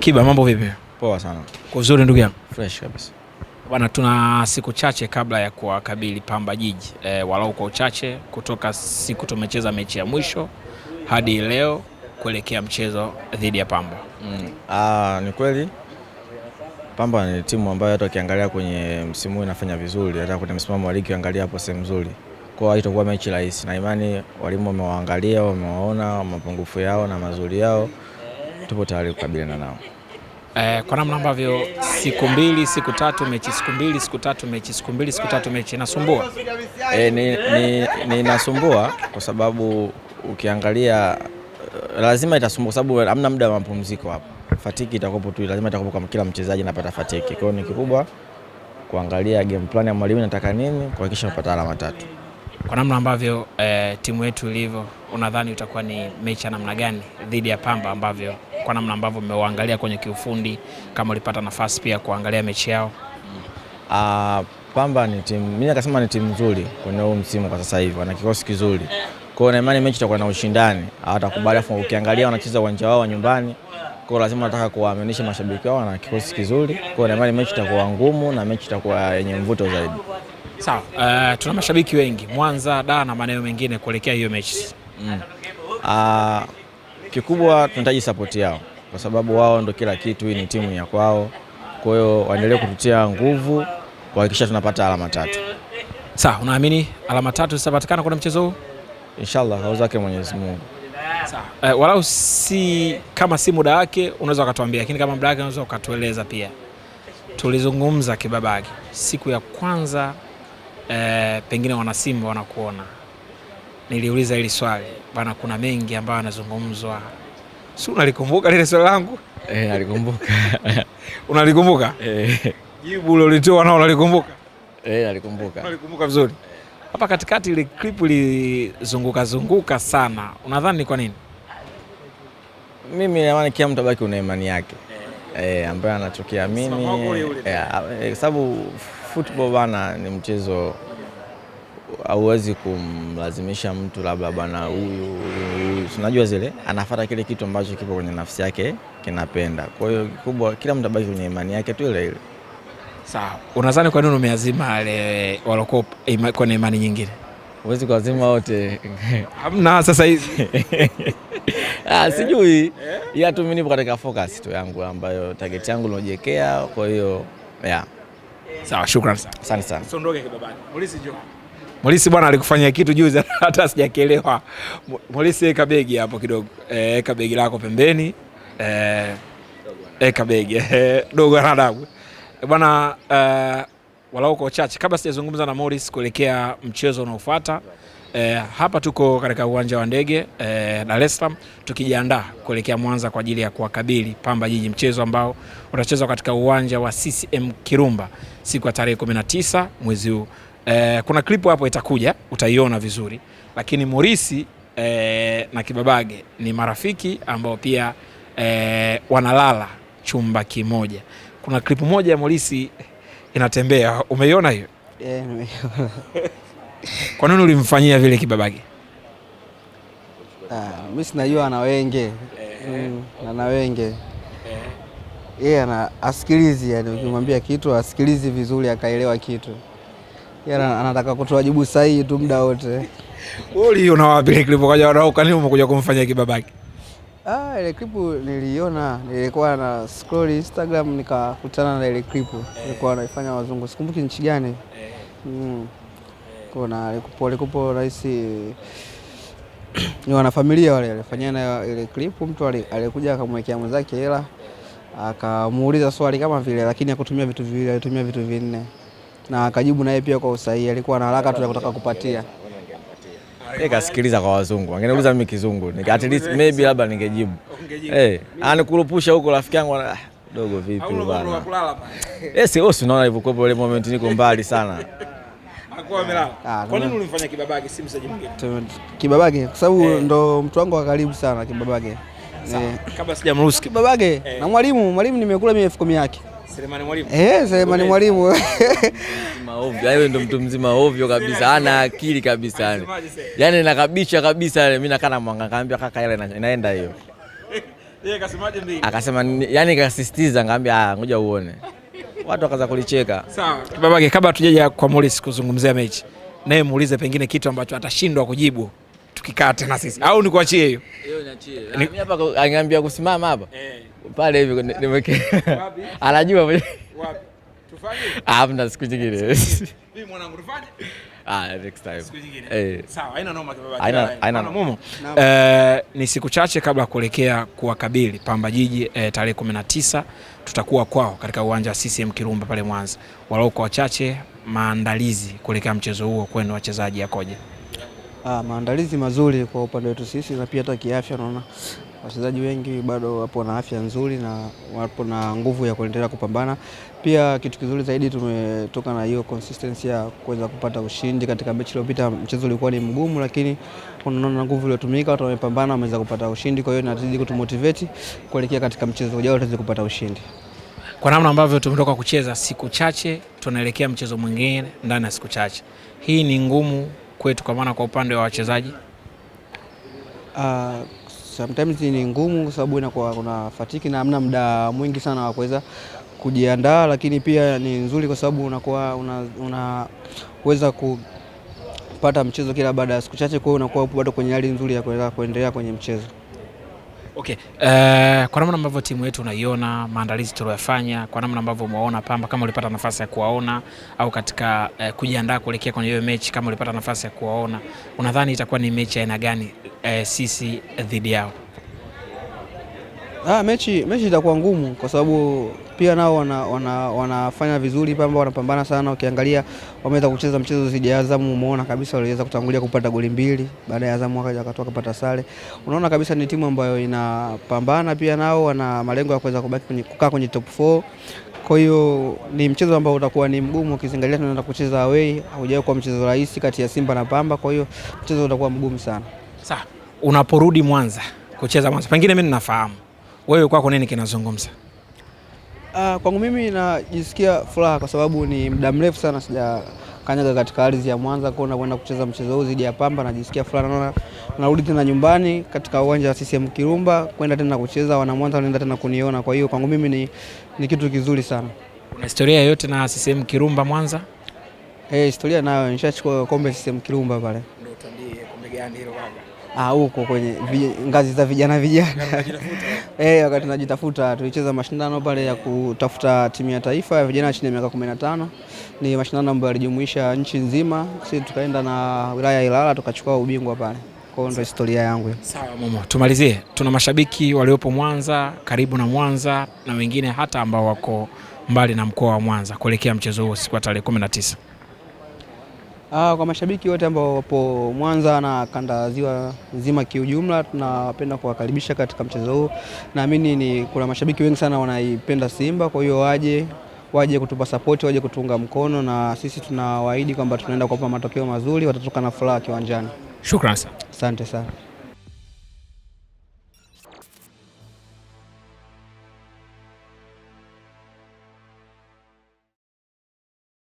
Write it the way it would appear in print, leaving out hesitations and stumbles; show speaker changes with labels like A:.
A: Kiba, mambo vipi?
B: Poa sana.
A: Kwa uzuri ndugu yangu.
B: Fresh kabisa.
A: Bwana, tuna siku chache kabla ya kuwakabili Pamba Jiji. Walau kwa uchache kutoka siku tumecheza mechi ya mwisho hadi leo kuelekea mchezo dhidi ya Pamba.
B: Ni kweli Pamba ni timu ambayo hata ukiangalia kwenye msimu huu inafanya vizuri, hata kwenye msimamo wa ligi angalia hapo sehemu nzuri. Kwa hiyo itakuwa mechi rahisi na imani walimu wamewaangalia, wamewaona mapungufu yao na mazuri yao. Tupo tayari kukabiliana nao.
A: Kwa namna ambavyo siku mbili, siku tatu mechi, siku mbili, siku tatu mechi, siku mbili, siku tatu mechi inasumbua.
B: Ni inasumbua kwa sababu ukiangalia lazima itasumbua sababu hamna muda wa mapumziko hapo. Fatiki itakopo tu, lazima itakopo kama kila mchezaji anapata fatiki. Kwa hiyo ni kikubwa kuangalia game plan ya mwalimu inataka nini kuhakikisha unapata alama 3.
A: Kwa namna ambavyo timu yetu ilivyo, unadhani utakuwa ni mechi ya namna gani dhidi ya Pamba, ambavyo kwa namna ambavyo mmeuangalia kwenye kiufundi, kama ulipata nafasi pia kuangalia mechi yao?
B: Pamba ni timu, mimi nakasema ni timu nzuri kwenye huu msimu kwa sasa hivi, wana kikosi kizuri. Kwa hiyo na imani mechi itakuwa na ushindani, hawatakubali. Afu ukiangalia wanacheza uwanja wao nyumbani, kwa hiyo lazima nataka kuwaaminisha mashabiki wao na kikosi kizuri. Kwa hiyo na imani mechi itakuwa ngumu na mechi itakuwa yenye mvuto zaidi.
A: Sawa, tuna mashabiki wengi Mwanza, Dar na maeneo mengine kuelekea hiyo mechi.
B: Kikubwa tunahitaji support yao kwa sababu wao ndio kila kitu, hii ni timu ya kwao. Kwa hiyo waendelee kututia nguvu kuhakikisha tunapata alama 3.
A: Sawa, unaamini alama 3 zitapatikana kwa mchezo huu?
B: Inshallah, kwa zake Mwenyezi Mungu.
A: Sawa. Walau kama si muda wake unaweza ukatuambia, lakini kama muda wake unaweza ukatueleza pia. Tulizungumza Kibabage siku ya kwanza, pengine wana Simba wanakuona. Niliuliza hili swali, bana, kuna mengi ambayo yanazungumzwa. Si unalikumbuka lile swali langu?
B: Nalikumbuka.
A: Unalikumbuka? Jibu ulilitoa nao unalikumbuka?
B: Nalikumbuka.
A: Unalikumbuka vizuri. Hapa katikati ile clip ilizunguka sana. Unadhani ni kwa nini?
B: Mimi naamini kila mtu abaki una imani yake. Ambaye anachokiamini. Sababu football bana ni mchezo, hauwezi kumlazimisha mtu labda bana huyu unajua zile anafuata kile kitu ambacho kipo kwenye nafsi yake kinapenda. Kwa hiyo kikubwa kila mtu abaki kwenye imani yake tu ile ile.
A: Sawa. Unadhani kwa nini umeazima wale waloko kwenye imani nyingine?
B: Huwezi kuazima wote.
A: Hamna sasa hizi.
B: Sijui. Ila tu mimi nipo katika focus tu yangu ambayo target yangu nilojiwekea, kwa hiyo
A: Sawa, shukrani sana.
B: Asante sana.
A: Usiondoke Kibabani. Mulisi njoo. Mulisi bwana alikufanyia kitu juzi hata sijakielewa. Mulisi weka begi hapo kidogo. Weka begi lako pembeni. Weka begi. Dogo na adabu. Bwana, walau kwa uchache kabla sijazungumza na Morris kuelekea mchezo unaofuata, hapa tuko katika uwanja wa ndege Dar es Salaam tukijiandaa kuelekea Mwanza kwa ajili ya kuwakabili Pamba Jiji, mchezo ambao utachezwa katika uwanja wa CCM Kirumba siku ya tarehe 19 mwezi huu. Kuna clip hapo itakuja, utaiona vizuri, lakini Morisi na Kibabage ni marafiki ambao pia wanalala chumba kimoja. Kuna clip moja ya Morisi inatembea, umeiona hiyo?
C: Nimeiona.
A: Kwa nini ulimfanyia vile Kibabage?
C: Mimi sinajua ana wenge. Ana wenge. Ana asikilizi, yani ukimwambia kitu asikilizi vizuri akaelewa kitu. Anataka kutoa jibu sahihi tu muda wote.
A: Wewe uliona wapi ile clip kaja au kanini umekuja kumfanyia Kibabage?
C: Ile clip niliona, nilikuwa na scroll Instagram nikakutana na ile clip. Nilikuwa naifanya wazungu. Sikumbuki nchi gani. Kuna alikupo rais ni wana familia wale alifanyana ile clip. Mtu alikuja akamwekea mwenzake hela, akamuuliza swali kama vile, lakini hakutumia vitu viwili, alitumia vitu vinne na akajibu naye pia kwa usahihi. Alikuwa na haraka tu ya kutaka kupatia.
B: Kasikiliza kwa wazungu. Angeniuliza mimi kizungu. At least maybe labda ningejibu. Anakurupusha huko rafiki yangu dogo vipi bwana. Wewe unaona hivyo kwa ile moment niko mbali sana.
A: Hakuwa amelala. Kwa nini ulimfanya Kibabage si msaji mwingine?
C: Kibabage kwa sababu ndo mtu wangu wa karibu sana Kibabage.
A: Kabla sijamruhusu
C: Kibabage na mwalimu nimekula mimi 10,000 yake.
A: Selemani Mwalimu.
C: Selemani Mwalimu.
B: Ovyo, yeye ndo mtu mzima ovyo kabisa, hana akili kabisa yani. Yaani nakabisha kabisa, mimi nakaa na mwanga kaambia kaka ile inaenda hiyo.
A: Yeye kasemaje mbili?
B: Akasema yani kasisitiza, ngambia ngoja uone. Watu wakaanza kulicheka.
A: Sawa. Babake, kabla tujaja kwa Morris kuzungumzia mechi, naye muulize pengine kitu ambacho atashindwa kujibu tukikaa tena sisi, au nikuachie hiyo?
B: Hiyo niachie. Mimi hapa angeniambia kusimama hapa. Pale hivi nimeke. Wapi? Anajua wapi?
A: Tufanye?
B: Hamna siku nyingine.
A: Mimi mwanangu tufanye?
B: Next time.
A: Siku nyingine. Sawa, haina noma kibaba.
B: Haina
A: Momo. Ni siku chache kabla kuelekea kuwakabili Pamba Jiji tarehe 19 tutakuwa kwao katika uwanja wa CCM Kirumba pale Mwanza. Walau kwa wachache, maandalizi kuelekea mchezo huo kwenu wachezaji yakoje?
C: Maandalizi mazuri kwa upande wetu sisi, na pia hata kiafya naona wachezaji wengi bado wapo na afya nzuri na wapo na nguvu ya kuendelea kupambana. Pia kitu kizuri zaidi, tumetoka na hiyo consistency ya kuweza kupata ushindi katika mechi iliyopita. Mchezo ulikuwa ni mgumu, lakini unaona nguvu iliyotumika, watu wamepambana, wameweza kupata ushindi. Kwa hiyo inazidi kutumotivate kuelekea katika mchezo ujao tuweze kupata ushindi.
A: Kwa namna ambavyo tumetoka kucheza siku chache, tunaelekea mchezo mwingine ndani ya siku chache, hii ni ngumu kwetu kwa maana kwa upande wa wachezaji?
C: Sometimes ni ngumu kwa sababu inakuwa kuna fatiki na hamna muda mwingi sana wa kuweza kujiandaa, lakini pia ni nzuri kwa sababu unakuwa unaweza kupata mchezo kila baada ya siku chache, kwa hiyo unakuwa bado kwenye hali nzuri ya kuendelea kwenye mchezo.
A: Okay. Kwa namna ambavyo timu yetu unaiona, maandalizi tuliyofanya, kwa namna ambavyo umeona Pamba, kama ulipata nafasi ya kuwaona au katika kujiandaa kuelekea kwenye hiyo mechi, kama ulipata nafasi ya kuwaona, unadhani itakuwa ni mechi aina gani sisi dhidi yao?
C: Mechi itakuwa ngumu kwa sababu pia nao wanafanya vizuri. Pamba wanapambana sana, ukiangalia wameweza kucheza mchezo dhidi ya Azam, umeona kabisa waliweza kutangulia kupata goli 2, baada ya Azam wakatoka kupata sare. Unaona kabisa ni timu ambayo inapambana, pia nao wana malengo ya kuweza kukaa kwenye top 4. Kwa hiyo ni mchezo ambao utakuwa ni mgumu, ukizingalia tunaenda kucheza away, haujawahi kuwa mchezo rahisi kati ya Simba na Pamba, kwa hiyo mchezo utakuwa mgumu sana.
A: Sawa. Unaporudi Mwanza kucheza Mwanza, pengine mimi ninafahamu wewe kwako nini kinazungumza?
C: Kwangu mimi najisikia furaha kwa sababu ni muda mrefu sana sijakanyaga katika ardhi ya Mwanza, kwa kwenda kucheza mchezo huu dhidi ya Pamba. Najisikia furaha, naona narudi tena nyumbani katika uwanja wa CCM Kirumba kwenda tena kucheza, wana Mwanza wanaenda tena kuniona. Kwa hiyo kwangu mimi ni kitu kizuri sana. Una
A: historia yoyote na CCM Kirumba Mwanza?
C: Historia nayo, nishachukua kombe CCM Kirumba pale.
A: Ndio tuambie kombe gani hilo baba?
C: Huko kwenye ngazi za vijana. Wakati tunajitafuta tulicheza mashindano pale ya kutafuta timu ya taifa ya vijana chini ya miaka 15. Ni mashindano ambayo yalijumuisha nchi nzima. Sisi tukaenda na wilaya ya Ilala tukachukua ubingwa pale. Kwa hiyo ndio historia yangu. Sawa
A: Momo, tumalizie. Tuna mashabiki waliopo Mwanza, karibu na Mwanza, na wengine hata ambao wako mbali na mkoa wa Mwanza kuelekea mchezo huo siku ya tarehe 19.
C: Kwa mashabiki wote ambao wapo Mwanza na kanda ziwa nzima kiujumla, tunapenda kuwakaribisha katika mchezo huu. Naamini kuna mashabiki wengi sana wanaipenda Simba, kwa hiyo waje kutupa support, waje kutunga mkono, na sisi tunawaahidi kwamba tunaenda kuwapa matokeo mazuri, watatoka na furaha kiwanjani.
A: Shukrani sana.
C: Asante sana.